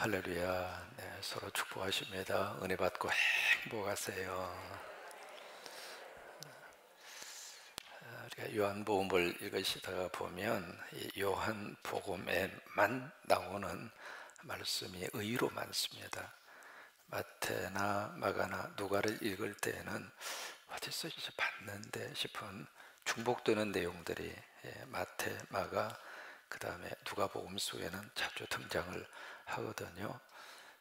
할렐루야. 네, 서로 축복하십니다. 은혜 받고 행복하세요. 우리가 요한복음을 읽으시다가 보면 이 요한복음에만 나오는 말씀이 의로 많습니다. 마태나 마가나 누가를 읽을 때에는 어디서 이제 봤는데 싶은 중복되는 내용들이 마태, 마가, 그 다음에 누가복음 속에는 자주 등장을 하거든요.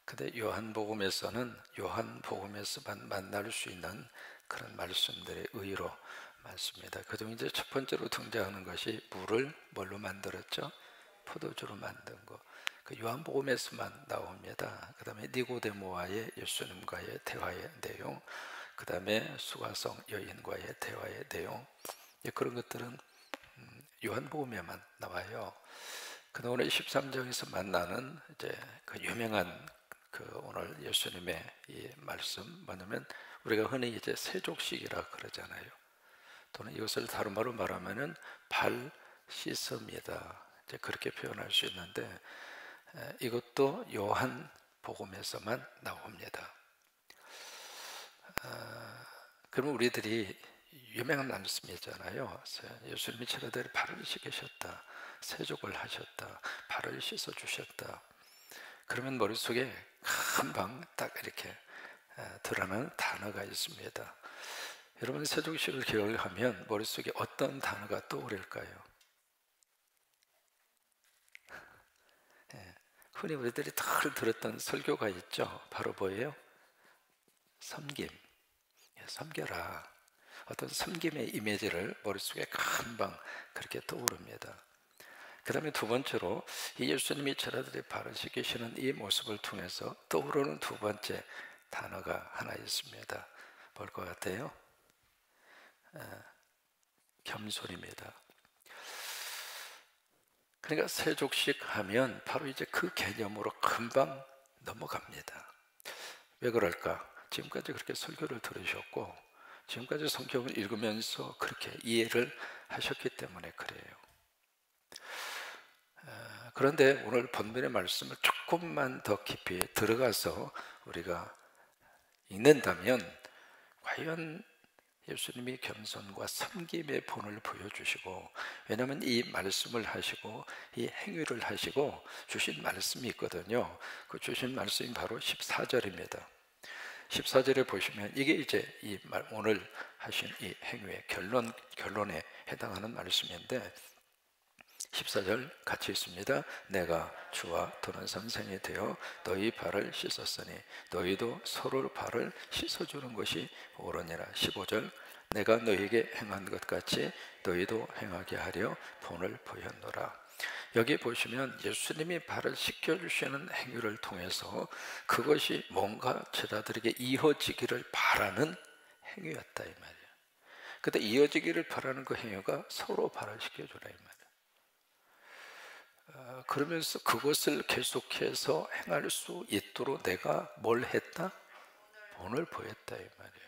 근데 요한복음에서는 요한복음에서만 만날 수 있는 그런 말씀들이 의로 많습니다. 그중 이제 첫 번째로 등장하는 것이 물을 뭘로 만들었죠? 포도주로 만든 거. 그 요한복음에서만 나옵니다. 그 다음에 니고데모와의 예수님과의 대화의 내용, 그 다음에 수가성 여인과의 대화의 내용, 그런 것들은 요한복음에만 나와요. 그 오늘 13장에서 만나는 이제 그 유명한 그 오늘 예수님의 이 말씀 뭐냐면 우리가 흔히 이제 세족식이라 그러잖아요. 또는 이것을 다른 말로 말하면은 발 씻음이다. 이제 그렇게 표현할 수 있는데 이것도 요한 복음에서만 나옵니다. 그러면 우리들이 유명한 말씀이잖아요. 예수님이 제자들의 발을 씻기셨다, 세족을 하셨다, 발을 씻어 주셨다. 그러면 머릿속에 금방 딱 이렇게 드러나는 단어가 있습니다. 여러분 세족식을 기억을 하면 머릿속에 어떤 단어가 떠오를까요? 흔히 우리들이 늘 들었던 설교가 있죠. 바로 뭐예요? 섬김. 섬겨라. 어떤 섬김의 이미지를 머릿속에 금방 그렇게 떠오릅니다. 그 다음에 두 번째로 이 예수님이 제자들의 발을 씻기시는 이 모습을 통해서 떠오르는 두 번째 단어가 하나 있습니다. 뭘 것 같아요? 겸손입니다. 그러니까 세족식 하면 바로 이제 그 개념으로 금방 넘어갑니다. 왜 그럴까? 지금까지 그렇게 설교를 들으셨고 지금까지 성경을 읽으면서 그렇게 이해를 하셨기 때문에 그래요. 그런데 오늘 본문의 말씀을 조금만 더 깊이 들어가서 우리가 읽는다면 과연 예수님이 겸손과 섬김의 본을 보여주시고, 왜냐하면 이 말씀을 하시고 이 행위를 하시고 주신 말씀이 있거든요. 그 주신 말씀이 바로 14절입니다 14절에 보시면 이게 이제 오늘 하신 이 행위의 결론에 해당하는 말씀인데 14절 같이 있습니다. 내가 주와 또는 선생이 되어 너희 발을 씻었으니 너희도 서로 발을 씻어주는 것이 옳으니라. 15절 내가 너희에게 행한 것 같이 너희도 행하게 하려 본을 보였노라. 여기 보시면 예수님이 발을 씻겨주시는 행위를 통해서 그것이 뭔가 제자들에게 이어지기를 바라는 행위였다 이 말이에요. 근데 이어지기를 바라는 그 행위가 서로 발을 씻겨주라 이 말이에요. 그러면서 그것을 계속해서 행할 수 있도록 내가 뭘 했다? 본을 보였다 이 말이에요.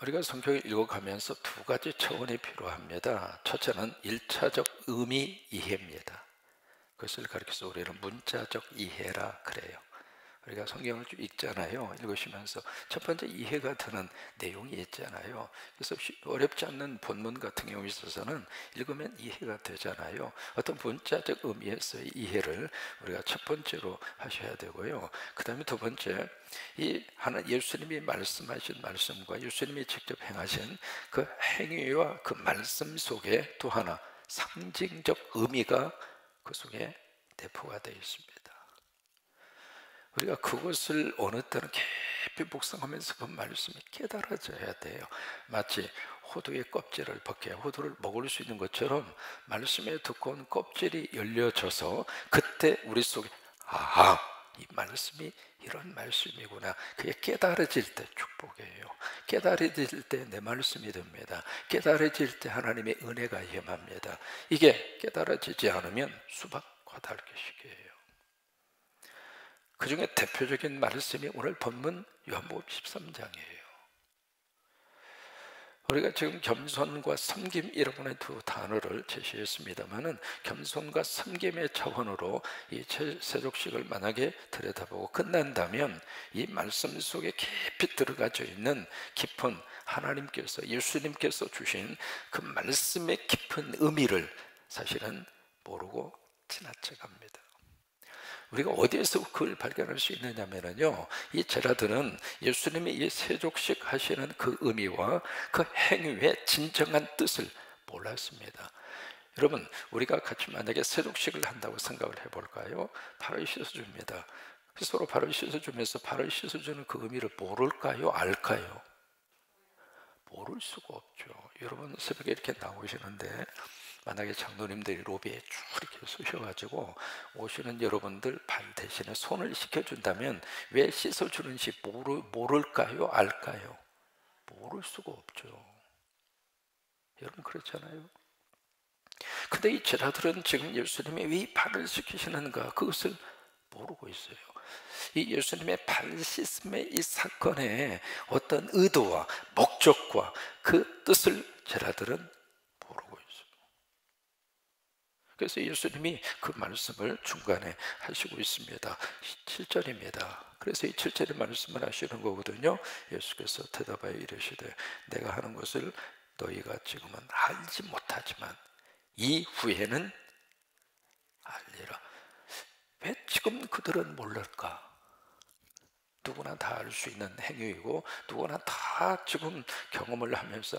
우리가 성경을 읽어가면서 두 가지 차원이 필요합니다. 첫째는 1차적 의미 이해입니다. 그것을 가리켜서 우리는 문자적 이해라 그래요. 우리가 성경을 쭉 읽잖아요. 읽으시면서 첫 번째 이해가 되는 내용이 있잖아요. 그래서 어렵지 않는 본문 같은 경우에 있어서는 읽으면 이해가 되잖아요. 어떤 문자적 의미에서의 이해를 우리가 첫 번째로 하셔야 되고요. 그 다음에 두 번째, 이 하나 예수님이 말씀하신 말씀과 예수님이 직접 행하신 그 행위와 그 말씀 속에 또 하나 상징적 의미가 그 속에 내포가 되어 있습니다. 우리가 그것을 어느 때는 깊이 묵상하면서 그 말씀이 깨달아져야 돼요. 마치 호두의 껍질을 벗겨 호두를 먹을 수 있는 것처럼 말씀의 두꺼운 껍질이 열려져서 그때 우리 속에 아하, 이 말씀이 이런 말씀이구나. 그게 깨달아질 때 축복이에요. 깨달아질 때 내 말씀이 됩니다. 깨달아질 때 하나님의 은혜가 임합니다. 이게 깨달아지지 않으면 수박과 달기식이에요. 그 중에 대표적인 말씀이 오늘 본문 요한복음 13장이에요. 우리가 지금 겸손과 섬김이라고 하는 두 단어를 제시했습니다만은 겸손과 섬김의 차원으로 이 세족식을 만약에 들여다보고 끝난다면 이 말씀 속에 깊이 들어가져 있는 깊은 하나님께서 예수님께서 주신 그 말씀의 깊은 의미를 사실은 모르고 지나쳐갑니다. 우리가 어디에서 그걸 발견할 수 있느냐면요, 이 제자들은 예수님이 이 세족식 하시는 그 의미와 그 행위의 진정한 뜻을 몰랐습니다. 여러분, 우리가 같이 만약에 세족식을 한다고 생각을 해볼까요? 발을 씻어줍니다. 서로 발을 씻어주면서 발을 씻어주는 그 의미를 모를까요? 알까요? 모를 수가 없죠. 여러분, 새벽에 이렇게 나오시는데 만약에 장로님들이 로비에 쭉 이렇게 쑤셔가지고 오시는 여러분들 발 대신에 손을 씻겨준다면 왜 씻어주는지 모를까요? 알까요? 모를 수가 없죠. 여러분, 그렇잖아요. 근데 이 제자들은 지금 예수님이 왜 발을 씻기시는가 그것을 모르고 있어요. 이 예수님의 발 씻음의 이 사건의 어떤 의도와 목적과 그 뜻을 제자들은 모르고 있어요. 그래서 예수님이 그 말씀을 중간에 하시고 있습니다. 7절입니다. 그래서 이 7절의 말씀을 하시는 거거든요. 예수께서 대답하여 이르시되 내가 하는 것을 너희가 지금은 알지 못하지만 이후에는 알리라. 왜 지금 그들은 몰랄까? 누구나 다 알 수 있는 행위이고 누구나 다 지금 경험을 하면서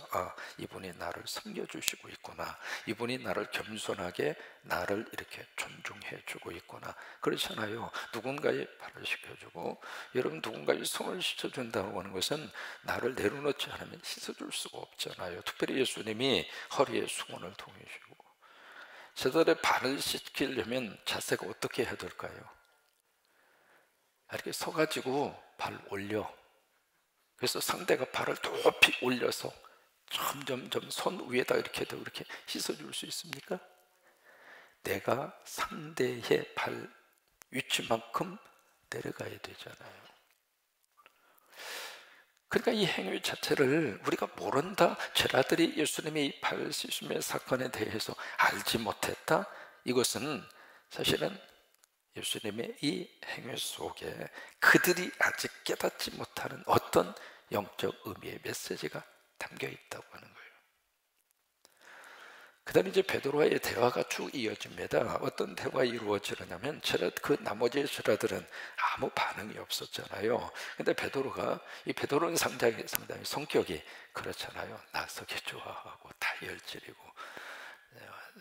이분이 나를 섬겨주시고 있구나, 이분이 나를 겸손하게 나를 이렇게 존중해 주고 있구나, 그렇잖아요. 누군가의 발을 씻겨주고, 여러분, 누군가의 손을 씻어준다고 하는 것은 나를 내려놓지 않으면 씻어줄 수가 없잖아요. 특별히 예수님이 허리에 수건을 통이시고 제자들의 발을 씻기려면 자세가 어떻게 해야 될까요? 이렇게 서가지고 발 올려. 그래서 상대가 발을 높이 올려서 점점점 손 위에다 이렇게 씻어줄 수 있습니까? 내가 상대의 발 위치만큼 내려가야 되잖아요. 그러니까 이 행위 자체를 우리가 모른다, 제자들이 예수님의 발 씻음의 사건에 대해서 알지 못했다, 이것은 사실은 예수님의 이 행위 속에 그들이 아직 깨닫지 못하는 어떤 영적 의미의 메시지가 담겨 있다고 하는 거예요. 그 다음에 이제 베드로와의 대화가 쭉 이어집니다. 어떤 대화가 이루어지느냐면 그 나머지 제자들은 아무 반응이 없었잖아요. 근데 베드로는 상당히 성격이 그렇잖아요. 나서기 좋아하고 다혈질이고,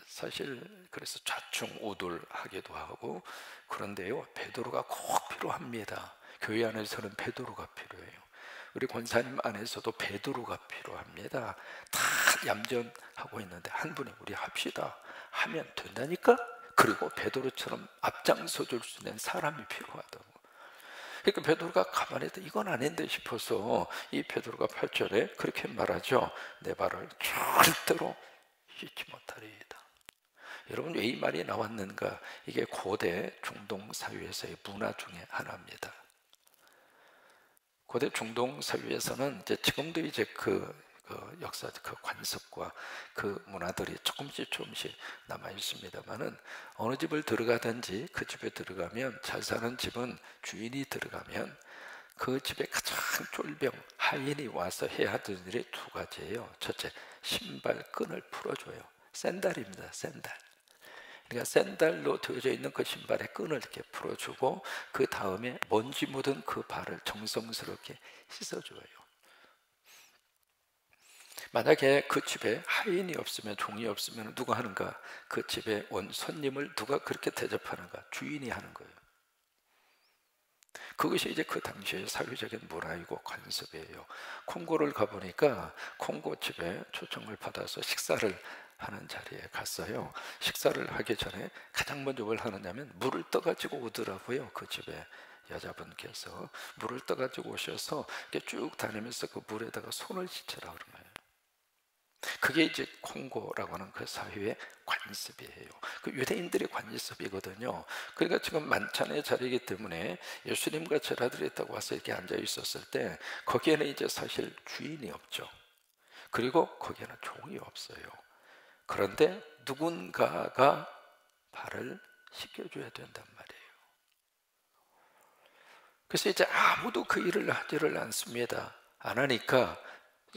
사실 그래서 좌충우돌하기도 하고. 그런데요, 베드로가 꼭 필요합니다. 교회 안에서는 베드로가 필요해요. 우리 권사님 안에서도 베드로가 필요합니다. 다 얌전하고 있는데 한 분이 우리 합시다 하면 된다니까. 그리고 베드로처럼 앞장서 줄 수 있는 사람이 필요하다고. 그러니까 베드로가 가만히 있다 이건 아닌데 싶어서 이 베드로가 8절에 그렇게 말하죠. 내 발을 절대로 씻지 못하리이다. 여러분, 왜 이 말이 나왔는가? 이게 고대 중동 사회에서의 문화 중에 하나입니다. 고대 중동 사회에서는 이제 지금도 이제 그 역사, 그 관습과 그 문화들이 조금씩 남아 있습니다만은, 어느 집을 들어가든지 그 집에 들어가면, 잘 사는 집은 주인이 들어가면 그 집에 가장 쫄병 하인이 와서 해야 하던 일이 두 가지예요. 첫째, 신발 끈을 풀어줘요. 샌달입니다. 샌달. 그러니까 샌달로 되어져 있는 그 신발의 끈을 이렇게 풀어주고, 그 다음에 먼지 묻은 그 발을 정성스럽게 씻어줘요. 만약에 그 집에 하인이 없으면, 종이 없으면 누가 하는가? 그 집에 온 손님을 누가 그렇게 대접하는가? 주인이 하는 거예요. 그것이 이제 그 당시의 사회적인 문화이고 관습이에요. 콩고를 가보니까 콩고 집에 초청을 받아서 식사를 하는 자리에 갔어요. 식사를 하기 전에 가장 먼저 뭘 하느냐면 물을 떠가지고 오더라고요. 그 집에 여자분께서 물을 떠가지고 오셔서 이렇게 쭉 다니면서 그 물에다가 손을 씻으라 그런 거예요. 그게 이제 콩고라고 하는 그 사회의 관습이에요. 그 유대인들의 관습이거든요. 그러니까 지금 만찬의 자리이기 때문에 예수님과 제자들이 딱 와서 이렇게 앉아 있었을 때 거기에는 이제 사실 주인이 없죠. 그리고 거기에는 종이 없어요. 그런데 누군가가 발을 씻겨줘야 된단 말이에요. 그래서 이제 아무도 그 일을 하지를 않습니다. 안 하니까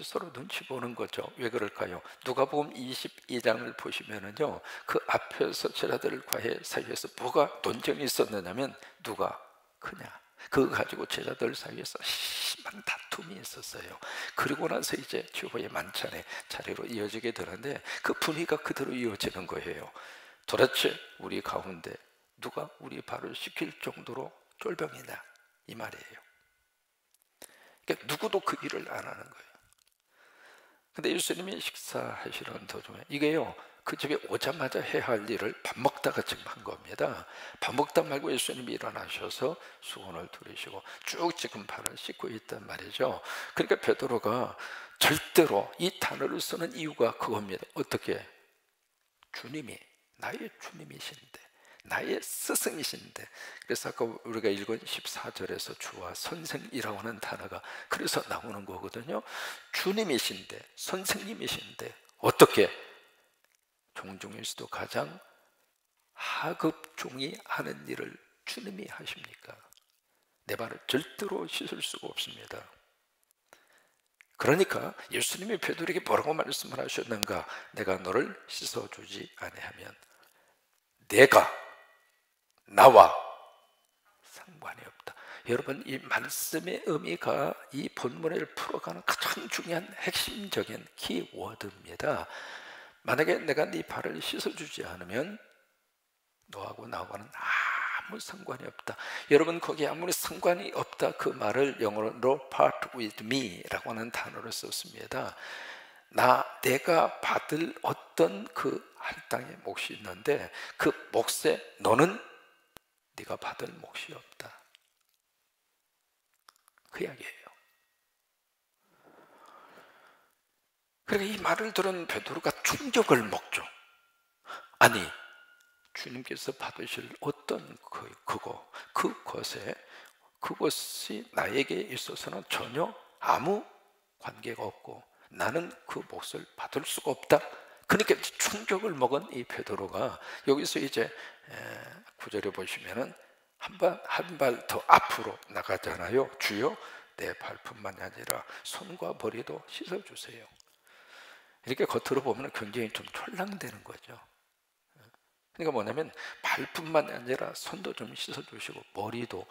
서로 눈치 보는 거죠. 왜 그럴까요? 누가복음 22장을 보시면은요, 그 앞에서 제자들과의 사이에서 뭐가 논쟁이 있었느냐면 누가 크냐, 그거 가지고 제자들 사이에서 심한 다툼이 있었어요. 그리고 나서 이제 주보의 만찬의 자리로 이어지게 되는데 그 분위기가 그대로 이어지는 거예요. 도대체 우리 가운데 누가 우리 발을 씻길 정도로 쫄병이냐, 이 말이에요. 그러니까 누구도 그 일을 안 하는 거예요. 근데 예수님이 식사하시는 도중에 이게요, 그 집에 오자마자 해야 할 일을 밥 먹다가 지금 한 겁니다. 밥 먹다 말고 예수님이 일어나셔서 수건을 두르시고 쭉 지금 발을 씻고 있단 말이죠. 그러니까 베드로가 절대로 이 단어를 쓰는 이유가 그겁니다. 어떻게? 주님이, 나의 주님이신데, 나의 스승이신데. 그래서 아까 우리가 읽은 14절에서 주와 선생이라고 하는 단어가 그래서 나오는 거거든요. 주님이신데, 선생님이신데 어떻게 종 중에서도 가장 하급 종이 하는 일을 주님이 하십니까? 내 발을 절대로 씻을 수가 없습니다. 그러니까 예수님이 베드로에게 뭐라고 말씀을 하셨는가? 내가 너를 씻어주지 아니하면 내가 나와 상관이 없다. 여러분, 이 말씀의 의미가 이 본문을 풀어가는 가장 중요한 핵심적인 키워드입니다. 만약에 내가 네 발을 씻어주지 않으면 너하고 나하고는 아무 상관이 없다. 여러분, 거기에 아무리 상관이 없다 그 말을 영어로 part with me 라고 하는 단어를 썼습니다. 내가 받을 어떤 그 할당의 몫이 있는데 그 몫에 너는 네가 받을 몫이 없다, 그 이야기예요. 그러니까 이 말을 들은 베드로가 충격을 먹죠. 아니, 주님께서 받으실 어떤 그것이 나에게 있어서는 전혀 아무 관계가 없고 나는 그 몫을 받을 수가 없다. 그러니까 충격을 먹은 이 베드로가 여기서 이제 9절에 보시면은 한 발 더 앞으로 나가잖아요. 주여, 내 발뿐만이 아니라 손과 머리도 씻어주세요. 이렇게 겉으로 보면 굉장히 좀 촐랑대는 거죠. 그러니까 뭐냐면 발뿐만 아니라 손도 좀 씻어주시고 머리도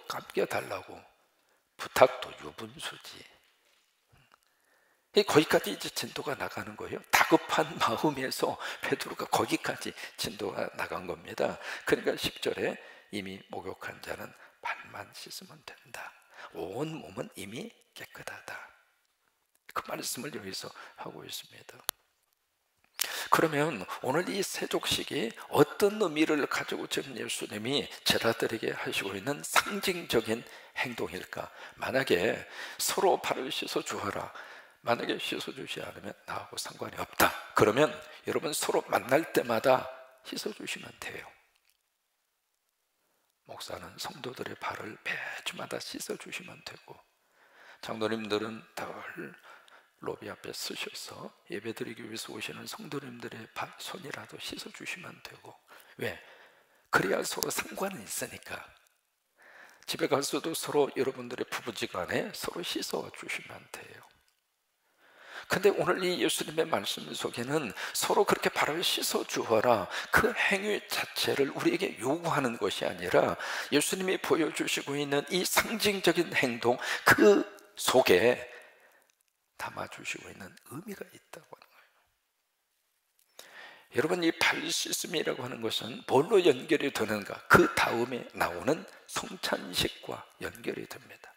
감겨달라고 부탁도 유분수지. 거기까지 이제 진도가 나가는 거예요. 다급한 마음에서 베드로가 거기까지 진도가 나간 겁니다. 그러니까 10절에 이미 목욕한 자는 발만 씻으면 된다. 온 몸은 이미 깨끗하다. 그 말씀을 여기서 하고 있습니다. 그러면 오늘 이 세족식이 어떤 의미를 가지고 지금 예수님이 제자들에게 하시고 있는 상징적인 행동일까? 만약에 서로 발을 씻어 주어라, 만약에 씻어주지 않으면 나하고 상관이 없다, 그러면 여러분 서로 만날 때마다 씻어주시면 돼요. 목사는 성도들의 발을 매주마다 씻어주시면 되고, 장로님들은 늘 로비 앞에 서셔서 예배드리기 위해서 오시는 성도님들의 손이라도 씻어주시면 되고. 왜? 그래야 서로 상관은 있으니까. 집에 가서도 서로 여러분들의 부부지간에 서로 씻어주시면 돼요. 근데 오늘 이 예수님의 말씀 속에는 서로 그렇게 발을 씻어주어라, 그 행위 자체를 우리에게 요구하는 것이 아니라 예수님이 보여주시고 있는 이 상징적인 행동, 그 속에 담아주시고 있는 의미가 있다고 하는 거예요. 여러분, 이 발 씻음이라고 하는 것은 뭘로 연결이 되는가? 그 다음에 나오는 성찬식과 연결이 됩니다.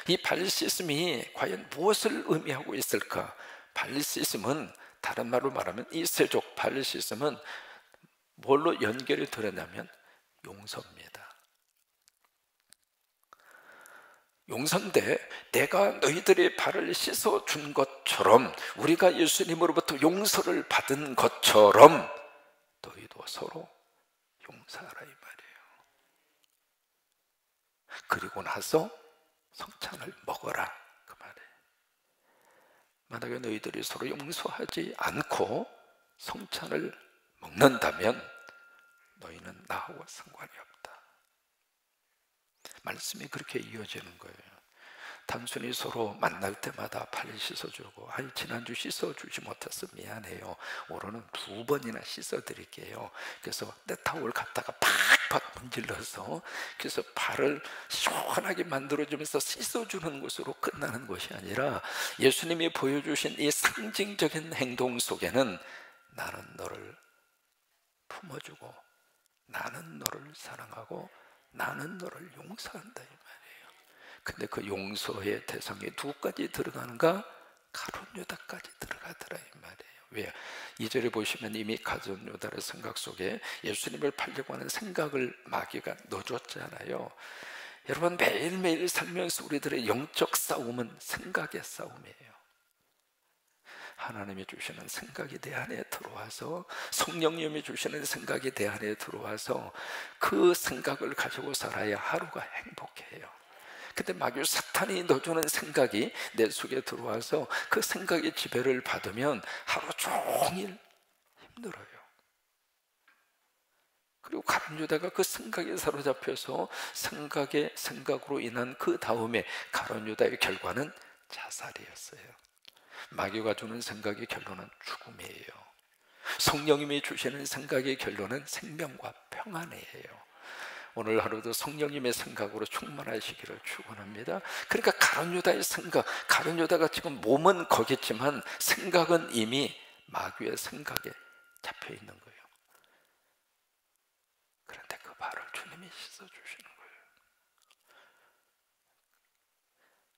이 발 씻음이 과연 무엇을 의미하고 있을까? 발 씻음은, 다른 말로 말하면 이 세족 발 씻음은 뭘로 연결이 되느냐면 용서입니다. 용서인데 내가 너희들의 발을 씻어준 것처럼, 우리가 예수님으로부터 용서를 받은 것처럼 너희도 서로 용서하라, 이 말이에요. 그리고 나서 성찬을 먹어라 그 말이에요. 만약에 너희들이 서로 용서하지 않고 성찬을 먹는다면 너희는 나하고 상관이 없다. 말씀이 그렇게 이어지는 거예요. 단순히 서로 만날 때마다 팔 씻어주고, 아니 지난주 씻어주지 못해서 미안해요, 오늘은 2번이나 씻어드릴게요. 그래서 내 타올 갖다가 팍팍 문질러서 그래서 발을 시원하게 만들어주면서 씻어주는 것으로 끝나는 것이 아니라, 예수님이 보여주신 이 상징적인 행동 속에는 나는 너를 품어주고, 나는 너를 사랑하고, 나는 너를 용서한다 이 말이에요. 근데 그 용서의 대상에 누구까지 들어가는가? 가룟 유다까지 들어가더라 이 말이에요. 왜? 2절에 보시면 이미 가룟 유다의 생각 속에 예수님을 팔려고 하는 생각을 마귀가 넣어줬잖아요. 여러분, 매일매일 살면서 우리들의 영적 싸움은 생각의 싸움이에요. 하나님이 주시는 생각이 내 안에 들어와서, 성령님이 주시는 생각이 내 안에 들어와서 그 생각을 가지고 살아야 하루가 행복해요. 근데 마귀 사탄이 넣어주는 생각이 내 속에 들어와서 그 생각의 지배를 받으면 하루 종일 힘들어요. 그리고 가룟 유다가 그 생각에 사로잡혀서 생각으로 인한 그 다음에 가룟 유다의 결과는 자살이었어요. 마귀가 주는 생각의 결론은 죽음이에요. 성령님이 주시는 생각의 결론은 생명과 평안이에요. 오늘 하루도 성령님의 생각으로 충만하시기를 축원합니다. 그러니까 가룟 유다의 생각, 가룟 유다가 지금 몸은 거겠지만 생각은 이미 마귀의 생각에 잡혀 있는 거예요. 그런데 그 발을 주님이 씻어주시는 거예요.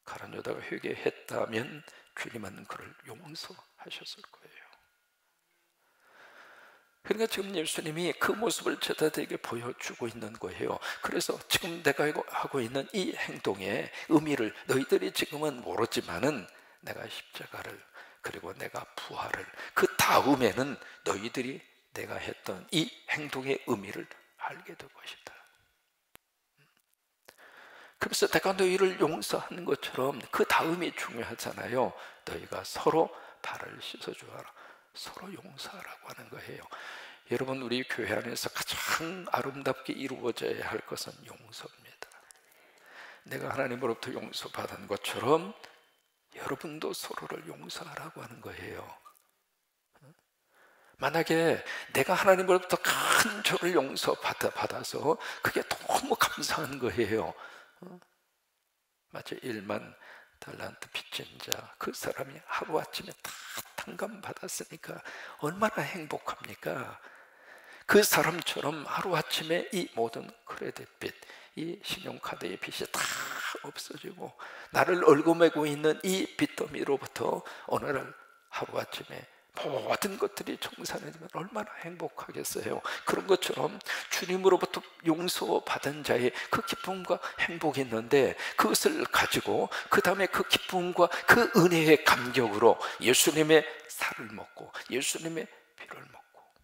가룟 유다가 회개했다면 주님은 그를 용서하셨을 거예요. 그러니까 지금 예수님이 그 모습을 제자들에게 보여주고 있는 거예요. 그래서 지금 내가 하고 있는 이 행동의 의미를 너희들이 지금은 모르지만은 내가 십자가를, 그리고 내가 부활을, 그 다음에는 너희들이 내가 했던 이 행동의 의미를 알게 될 것이다. 그래서 내가 너희를 용서하는 것처럼 그 다음이 중요하잖아요. 너희가 서로 발을 씻어주어라, 서로 용서하라고 하는 거예요. 여러분, 우리 교회 안에서 가장 아름답게 이루어져야 할 것은 용서입니다. 내가 하나님으로부터 용서받은 것처럼 여러분도 서로를 용서하라고 하는 거예요. 만약에 내가 하나님으로부터 큰 죄를 용서받아서 그게 너무 감사한 거예요. 마치 1만 달란트 빚진 자, 그 사람이 하루아침에 다 탕감받았으니까 얼마나 행복합니까? 그 사람처럼 하루아침에 이 모든 크레딧 빚, 이 신용카드의 빚이 다 없어지고 나를 얽어매고 있는 이 빚더미로부터 어느 날 하루아침에 모든 것들이 청산해지면 얼마나 행복하겠어요. 그런 것처럼 주님으로부터 용서받은 자의 그 기쁨과 행복이 있는데, 그것을 가지고 그 다음에 그 기쁨과 그 은혜의 감격으로 예수님의 살을 먹고 예수님의 피를 먹고,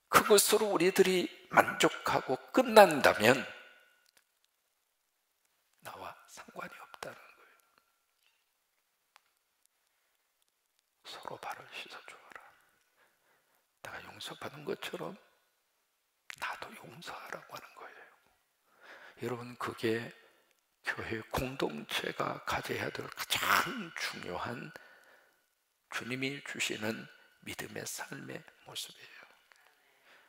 그것으로 우리들이 만족하고 끝난다면 나와 상관이 없다는 거예요. 서로 발을 씻어주어라. 내가 용서받은 것처럼 나도 용서하라고 하는 거예요. 여러분, 그게 교회 공동체가 가져야 될 가장 중요한 주님이 주시는 믿음의 삶의 모습이에요.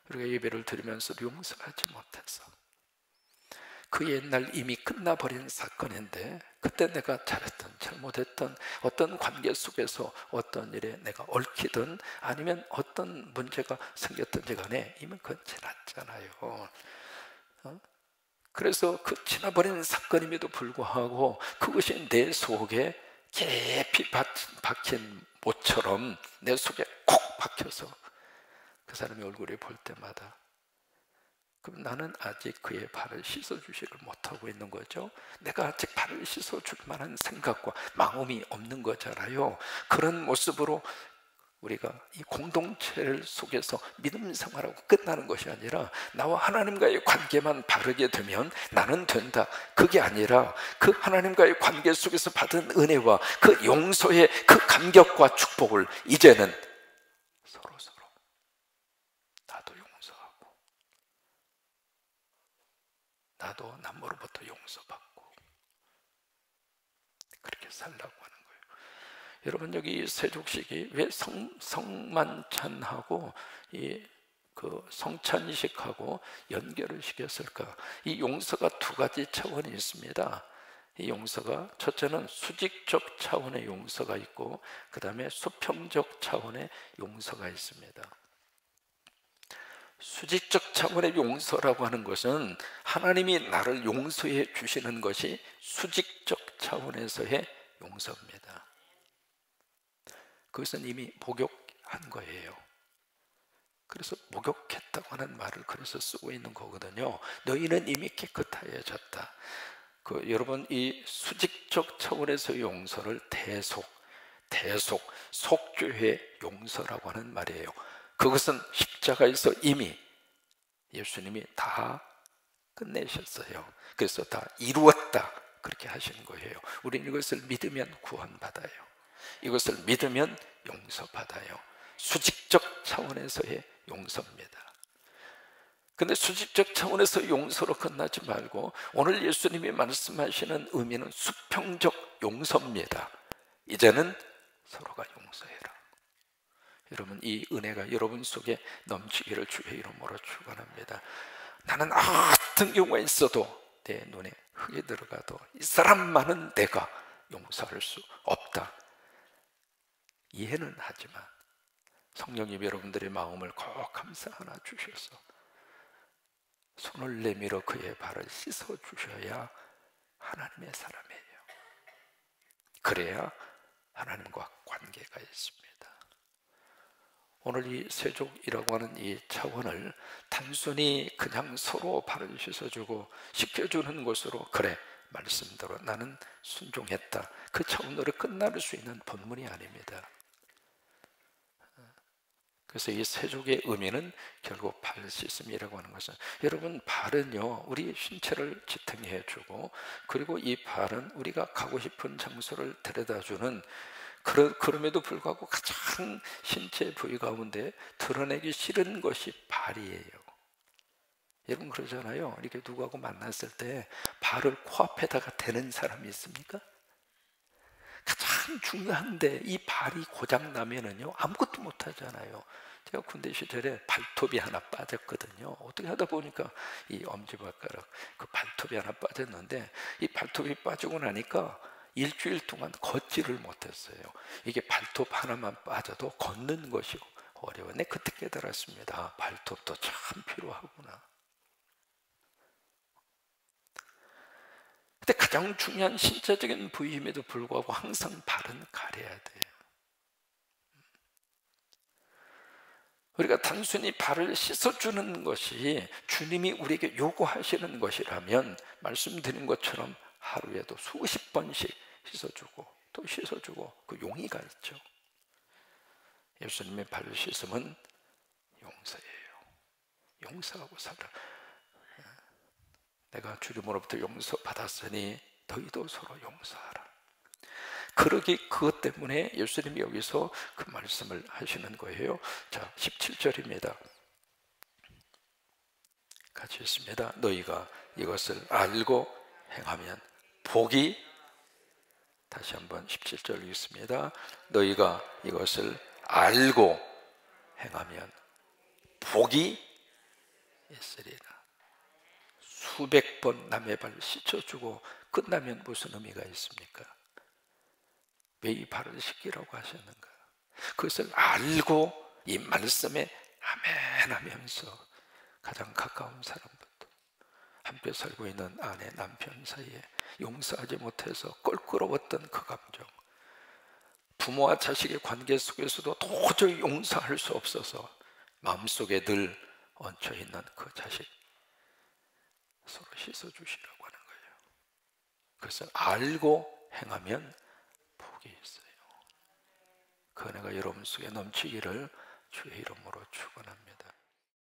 우리가 예배를 드리면서 용서하지 못해서 그 옛날 이미 끝나버린 사건인데, 그때 내가 잘했던 잘못했던 어떤 관계 속에서 어떤 일에 내가 얽히든 아니면 어떤 문제가 생겼든지 간에 이미 그건 지났잖아요. 그래서 그 지나버린 사건임에도 불구하고 그것이 내 속에 깊이 박힌 못처럼 내 속에 콕 박혀서 그 사람의 얼굴을 볼 때마다, 그럼 나는 아직 그의 발을 씻어주지를 못하고 있는 거죠. 내가 아직 발을 씻어줄 만한 생각과 마음이 없는 거잖아요. 그런 모습으로 우리가 이 공동체를 속에서 믿음 생활하고 끝나는 것이 아니라 나와 하나님과의 관계만 바르게 되면 나는 된다, 그게 아니라 그 하나님과의 관계 속에서 받은 은혜와 그 용서의 그 감격과 축복을 이제는 서로 나도 용서하고 나도 남으로부터 용서받고 그렇게 살라고 하는 거예요. 여러분, 여기 세족식이 왜 성만찬하고 그 성찬식하고 연결을 시켰을까? 이 용서가 두 가지 차원이 있습니다. 이 용서가 첫째는 수직적 차원의 용서가 있고 그 다음에 수평적 차원의 용서가 있습니다. 수직적 차원의 용서라고 하는 것은 하나님이 나를 용서해 주시는 것이 수직적 차원에서의 용서입니다. 그것은 이미 목욕한 거예요. 그래서 목욕했다고 하는 말을 그래서 쓰고 있는 거거든요. 너희는 이미 깨끗하여졌다. 여러분, 이 수직적 차원에서의 용서를 속죄의 용서라고 하는 말이에요. 그것은 십자가에서 이미 예수님이 다 끝내셨어요. 그래서 다 이루었다, 그렇게 하시는 거예요. 우리는 이것을 믿으면 구원받아요. 이것을 믿으면 용서받아요. 수직적 차원에서의 용서입니다. 근데 수직적 차원에서 용서로 끝나지 말고 오늘 예수님이 말씀하시는 의미는 수평적 용서입니다. 이제는 서로가 용서해라. 여러분, 이 은혜가 여러분 속에 넘치기를 주의 이름으로 축원합니다. 나는 어떤 경우가 있어도 내 눈에 흙이 들어가도 이 사람만은 내가 용서할 수 없다. 이해는 하지만 성령님 여러분들의 마음을 꼭 감싸 안아 주셔서 손을 내밀어 그의 발을 씻어 주셔야 하나님의 사람이에요. 그래야 하나님과 관계가 있습니다. 오늘 이 세족이라고 하는 이 차원을 단순히 그냥 서로 발을 씻어주고 씻겨주는 것으로, 그래 말씀대로 나는 순종했다, 그 차원으로 끝날 수 있는 본문이 아닙니다. 그래서 이 세족의 의미는 결국 발 씻음이라고 하는 것은, 여러분, 발은요 우리 신체를 지탱해 주고, 그리고 이 발은 우리가 가고 싶은 장소를 데려다주는, 그럼에도 불구하고 가장 신체 부위 가운데 드러내기 싫은 것이 발이에요. 여러분 그러잖아요. 이렇게 누구하고 만났을 때 발을 코앞에다가 대는 사람이 있습니까? 가장 중요한데 이 발이 고장 나면은요 아무것도 못 하잖아요. 제가 군대 시절에 발톱이 하나 빠졌거든요. 어떻게 하다 보니까 이 엄지발가락 그 발톱이 하나 빠졌는데, 이 발톱이 빠지고 나니까 일주일 동안 걷지를 못했어요. 이게 발톱 하나만 빠져도 걷는 것이 어려워. 내 그때 깨달았습니다. 발톱도 참 필요하구나. 근데 가장 중요한 신체적인 부위임에도 불구하고 항상 발은 가려야 돼요. 우리가 단순히 발을 씻어주는 것이 주님이 우리에게 요구하시는 것이라면 말씀드린 것처럼 하루에도 수십 번씩 씻어주고 또 씻어주고 그 용의가 있죠. 예수님의 발을 씻음은 용서예요. 용서하고 살아. 내가 주님으로부터 용서받았으니 너희도 서로 용서하라. 그것 때문에 예수님이 여기서 그 말씀을 하시는 거예요. 자, 17절입니다. 같이 읽습니다. 너희가 이것을 알고 행하면 복이, 다시 한번 17절 읽습니다. 너희가 이것을 알고 행하면 복이 있으리라. 수백 번 남의 발을 씻어주고 끝나면 무슨 의미가 있습니까? 왜 이 발을 씻기라고 하셨는가? 그것을 알고 이 말씀에 아멘 하면서 가장 가까운 사람부터, 함께 살고 있는 아내 남편 사이에 용서하지 못해서 껄끄러웠던 그 감정, 부모와 자식의 관계 속에서도 도저히 용서할 수 없어서 마음속에 늘 얹혀있는 그 자식, 서로 씻어주시라고 하는 거예요. 그것을 알고 행하면 복이 있어요. 그 은혜가 여러분 속에 넘치기를 주의 이름으로 축원합니다.